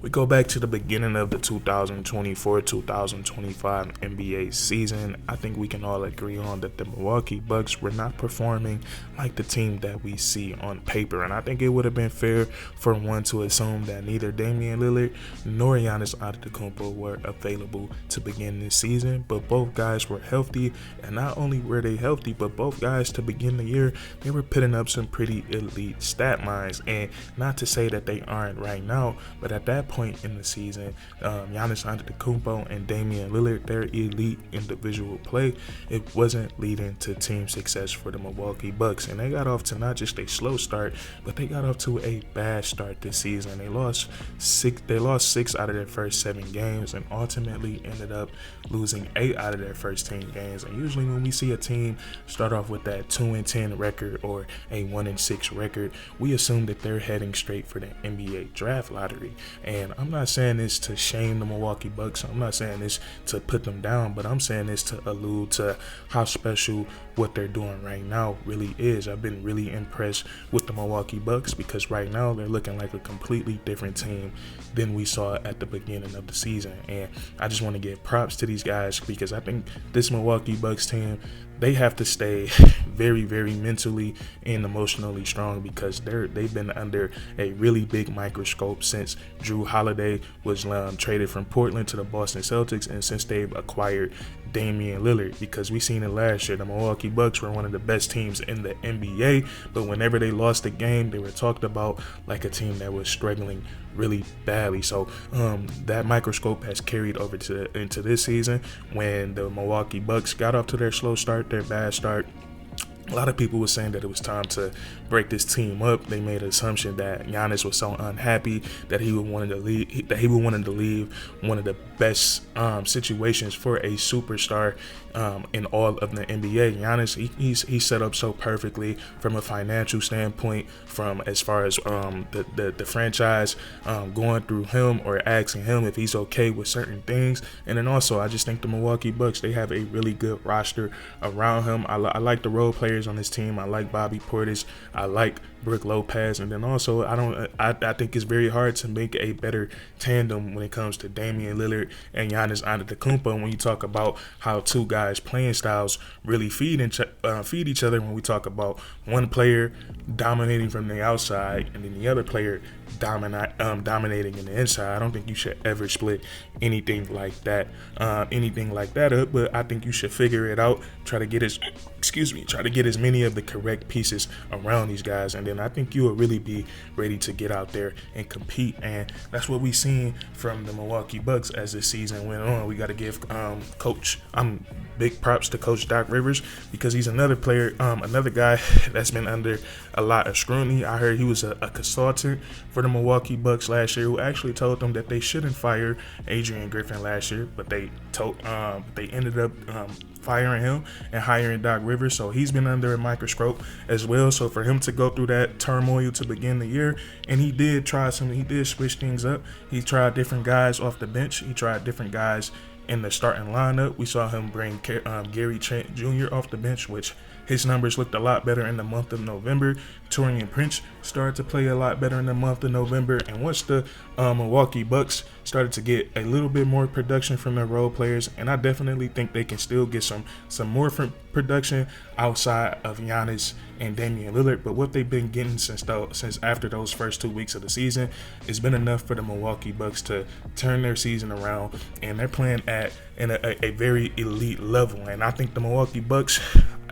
We go back to the beginning of the 2024-2025 NBA season. I think we can all agree on that the Milwaukee Bucks were not performing like the team that we see on paper. And I think it would have been fair for one to assume that neither Damian Lillard nor Giannis Antetokounmpo were available to begin this season. But both guys were healthy, and not only were they healthy, but both guys to begin the year, they were putting up some pretty elite stat lines. And not to say that they aren't right now, but at that point in the season, Giannis Antetokounmpo and Damian Lillard, their elite individual play, it wasn't leading to team success for the Milwaukee Bucks. And they got off to not just a slow start, but they got off to a bad start this season. They lost six out of their first 7 games, and ultimately ended up losing 8 out of their first 10 games. And usually when we see a team start off with that 2-10 record or a 1-6 record, we assume that they're heading straight for the NBA draft lottery. And I'm not saying this to shame the Milwaukee Bucks. I'm not saying this to put them down, but I'm saying this to allude to how special what they're doing right now really is. I've been really impressed with the Milwaukee Bucks because right now they're looking like a completely different team than we saw at the beginning of the season. And I just want to give props to these guys because I think this Milwaukee Bucks team, they have to stay very, very mentally and emotionally strong because they've been under a really big microscope since Drew Holiday was traded from Portland to the Boston Celtics, and since they've acquired Damian Lillard, because we seen it last year. The Milwaukee Bucks were one of the best teams in the NBA, but whenever they lost a game, they were talked about like a team that was struggling really badly. So that microscope has carried over into this season when the Milwaukee Bucks got off to their slow start, their bad start. A lot of people were saying that it was time to break this team up. They made an assumption that Giannis was so unhappy that he would want to leave. One of the best situations for a superstar in all of the NBA. Giannis, he's set up so perfectly from a financial standpoint, from as far as the franchise going through him or asking him if he's okay with certain things. And then also, I just think the Milwaukee Bucks, they have a really good roster around him. I like the role players on this team. I like Bobby Portis. I like Brook Lopez. And then also, I think it's very hard to make a better tandem when it comes to Damian Lillard and Giannis Antetokounmpo when you talk about how two guys' playing styles really feed each other. When we talk about one player dominating from the outside and then the other player dominating in the inside, I don't think you should ever split anything like that up. But I think you should figure it out. Try to get as many of the correct pieces around these guys, and then I think you will really be ready to get out there and compete. And that's what we've seen from the Milwaukee Bucks as the season went on. We got to give big props to Coach Doc Rivers because he's another guy that's been under a lot of scrutiny. I heard he was a consultant for the Milwaukee Bucks last year who actually told them that they shouldn't fire Adrian Griffin last year, but they ended up firing him and hiring Doc Rivers. So he's been under a microscope as well. So for him to go through that turmoil to begin the year, and he did switch things up. He tried different guys off the bench. He tried different guys in the starting lineup. We saw him bring Gary Trent Jr. off the bench, which his numbers looked a lot better in the month of November. Taurean Prince started to play a lot better in the month of November. And once the Milwaukee Bucks started to get a little bit more production from their role players, and I definitely think they can still get some more from production outside of Giannis and Damian Lillard. But what they've been getting since after those first 2 weeks of the season, it's been enough for the Milwaukee Bucks to turn their season around, and they're playing at a very elite level. And I think the Milwaukee Bucks,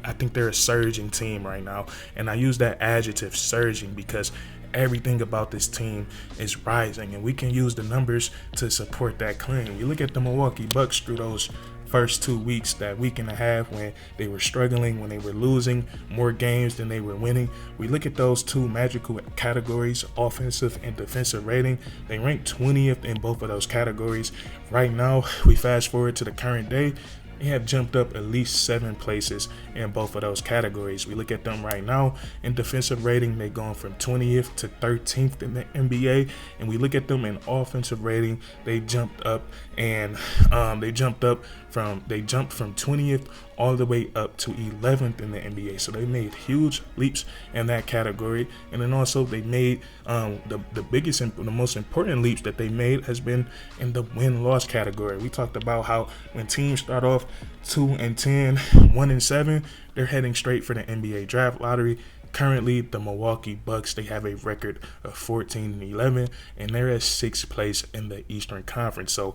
I think they're a surging team right now. And I use that adjective, surging, because everything about this team is rising, and we can use the numbers to support that claim. You look at the Milwaukee Bucks through those first 2 weeks, that week and a half when they were struggling, when they were losing more games than they were winning. We look at those two magical categories, offensive and defensive rating. They ranked 20th in both of those categories. Right now, we fast forward to the current day, they have jumped up at least 7 places in both of those categories. We look at them right now in defensive rating, they've gone from 20th to 13th in the NBA. And we look at them in offensive rating, they jumped up from 20th all the way up to 11th in the NBA. So they made huge leaps in that category. And then also they made the biggest and the most important leaps that they made has been in the win-loss category. We talked about how when teams start off 2-10, 1-7, they're heading straight for the NBA draft lottery. Currently, the Milwaukee Bucks, they have a record of 14-11, and they're at 6th place in the Eastern Conference. So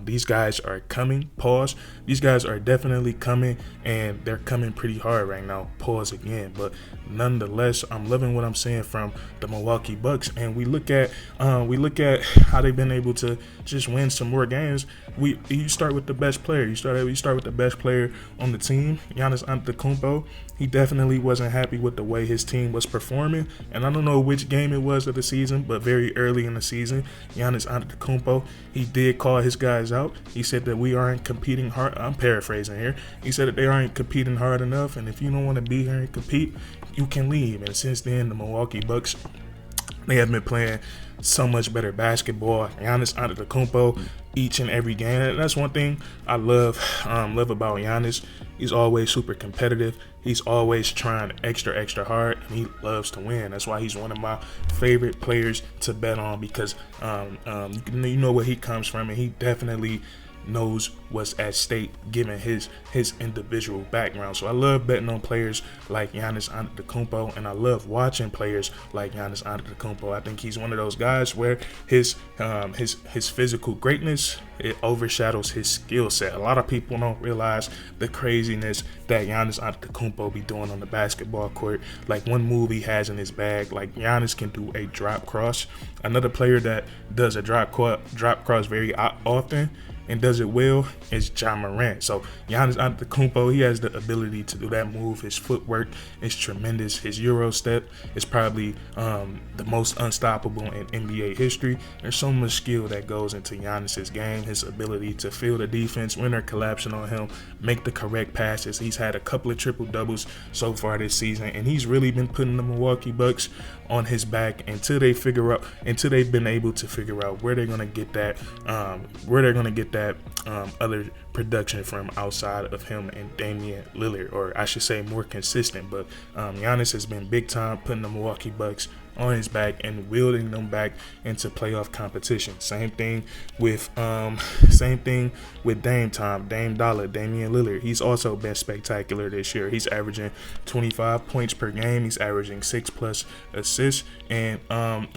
these guys are coming. Pause. These guys are definitely coming, and they're coming pretty hard right now. Pause again. But nonetheless, I'm loving what I'm seeing from the Milwaukee Bucks, and we look at how they've been able to just win some more games. You start with the best player. You start with the best player on the team, Giannis Antetokounmpo. He definitely wasn't happy with the way his team was performing, and I don't know which game it was of the season, but very early in the season, Giannis Antetokounmpo, he did call his guys out. He said that we aren't competing hard. I'm paraphrasing here. He said that they aren't competing hard enough, and if you don't want to be here and compete, you can leave. And since then, the Milwaukee Bucks, they have been playing so much better basketball. Giannis Antetokounmpo each and every game. And that's one thing I love about Giannis. He's always super competitive. He's always trying extra hard, and he loves to win. That's why he's one of my favorite players to bet on, because you know where he comes from, and he definitely knows what's at stake given his individual background. So I love betting on players like Giannis Antetokounmpo, and I love watching players like Giannis Antetokounmpo. I think he's one of those guys where his physical greatness, it overshadows his skill set. A lot of people don't realize the craziness that Giannis Antetokounmpo be doing on the basketball court. Like one move he has in his bag, like Giannis can do a drop cross. Another player that does a drop cross very often and does it well is Ja Morant. So Giannis Antetokounmpo, he has the ability to do that move. His footwork is tremendous. His Euro step is probably the most unstoppable in NBA history. There's so much skill that goes into Giannis's game. His ability to feel the defense when they're collapsing on him, make the correct passes. He's had a couple of triple doubles so far this season, and he's really been putting the Milwaukee Bucks on his back until they've been able to figure out where they're gonna get that other production from outside of him and Damian Lillard, or I should say more consistent. But Giannis has been big time putting the Milwaukee Bucks on his back and wielding them back into playoff competition. Same thing with Dame Dollar, Damian Lillard. He's also been spectacular this year. He's averaging 25 points per game. He's averaging 6+ assists. And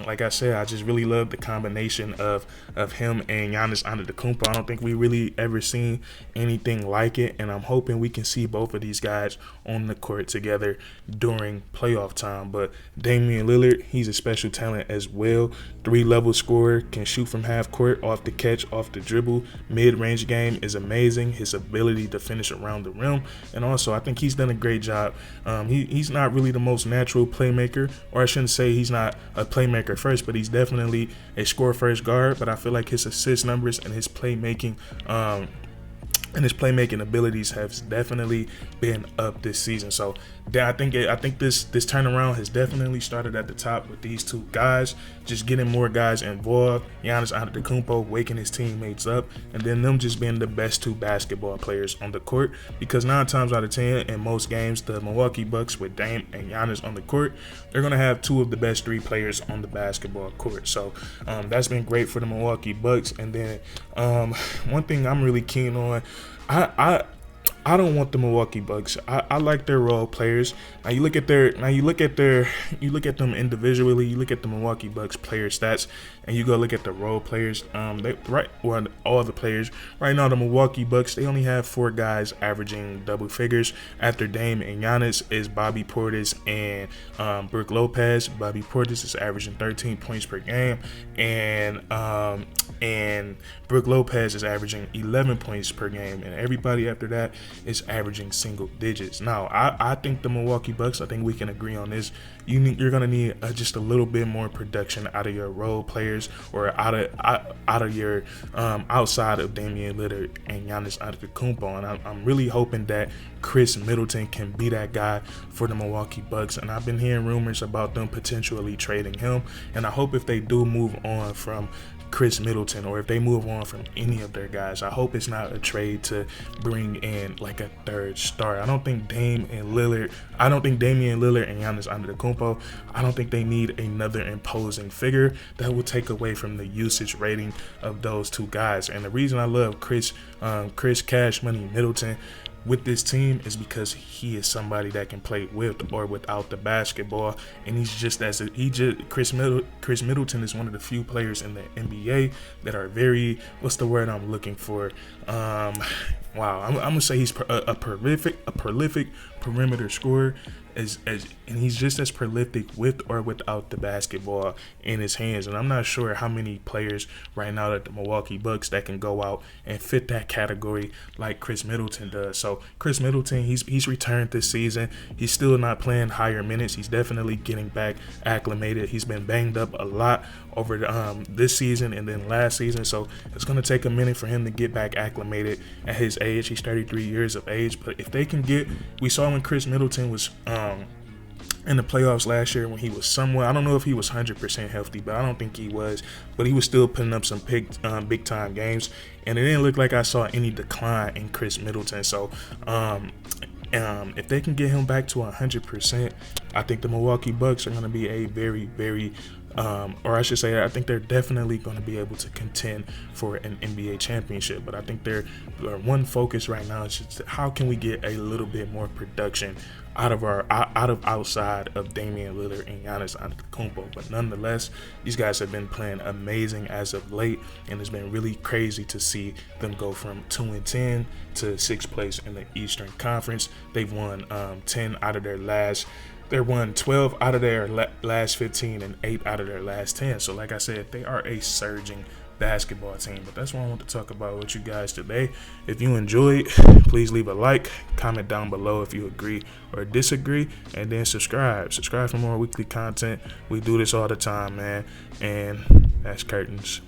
like I said, I just really love the combination of him and Giannis Antetokounmpo. I don't think we really ever seen anything like it, and I'm hoping we can see both of these guys on the court together during playoff time. But Damian Lillard, he's a special talent as well. 3-level scorer, can shoot from half court, off the catch, off the dribble. Mid-range game is amazing. His ability to finish around the rim, and also I think he's done a great job. He's not really the most natural playmaker, or I shouldn't say he's not a playmaker first, but he's definitely a score-first guard. But I feel like his assist numbers and his playmaking abilities have definitely been up this season. So I think this turnaround has definitely started at the top with these two guys, just getting more guys involved. Giannis Antetokounmpo waking his teammates up, and then them just being the best two basketball players on the court. Because 9 times out of 10 in most games, the Milwaukee Bucks with Dame and Giannis on the court, they're gonna have 2 of the best 3 players on the basketball court. So that's been great for the Milwaukee Bucks. And then one thing I'm really keen on, I don't want the Milwaukee Bucks. I like their role players. Now you look at them individually. You look at the Milwaukee Bucks player stats, and you go look at the role players. All the players right now. The Milwaukee Bucks, they only have 4 guys averaging double figures. After Dame and Giannis is Bobby Portis and Brook Lopez. Bobby Portis is averaging 13 points per game, and Brook Lopez is averaging 11 points per game, and everybody after that is averaging single digits. Now, I think the Milwaukee Bucks, I think we can agree on this. You're gonna need just a little bit more production out of your role players, or out of your outside of Damian Lillard and Giannis Antetokounmpo. And I'm really hoping that Chris Middleton can be that guy for the Milwaukee Bucks. And I've been hearing rumors about them potentially trading him. And I hope if they do move on from Chris Middleton, or if they move on from any of their guys, I hope it's not a trade to bring in like a third star. I don't think Damian Lillard and Giannis Antetokounmpo, I don't think they need another imposing figure that will take away from the usage rating of those two guys. And the reason I love Chris Cash Money Middleton with this team is because he is somebody that can play with or without the basketball, and Chris Middleton is one of the few players in the NBA that are very, what's the word I'm looking for? I'm gonna say he's a prolific perimeter scorer, and he's just as prolific with or without the basketball in his hands. And I'm not sure how many players right now at the Milwaukee Bucks that can go out and fit that category like Chris Middleton does. So Chris Middleton, he's returned this season. He's still not playing higher minutes. He's definitely getting back acclimated. He's been banged up a lot over this season and then last season, so it's going to take a minute for him to get back acclimated at his age. He's 33 years of age, but if they can we saw when Chris Middleton was in the playoffs last year when he was somewhat, I don't know if he was 100% healthy, but I don't think he was, but he was still putting up some big time games, and it didn't look like I saw any decline in Chris Middleton. So if they can get him back to 100%, I think the Milwaukee Bucks are going to be a very, very I think they're definitely going to be able to contend for an NBA championship. But I think their one focus right now is just how can we get a little bit more production outside of Damian Lillard and Giannis Antetokounmpo. But nonetheless, these guys have been playing amazing as of late, and it's been really crazy to see them go from 2-10 to 6th place in the Eastern Conference. They've won 12 out of their last 15 and 8 out of their last 10. So like I said, they are a surging basketball team. But that's what I want to talk about with you guys today. If you enjoyed, please leave a like, comment down below if you agree or disagree, and then subscribe for more weekly content. We do this all the time, man. And that's curtains.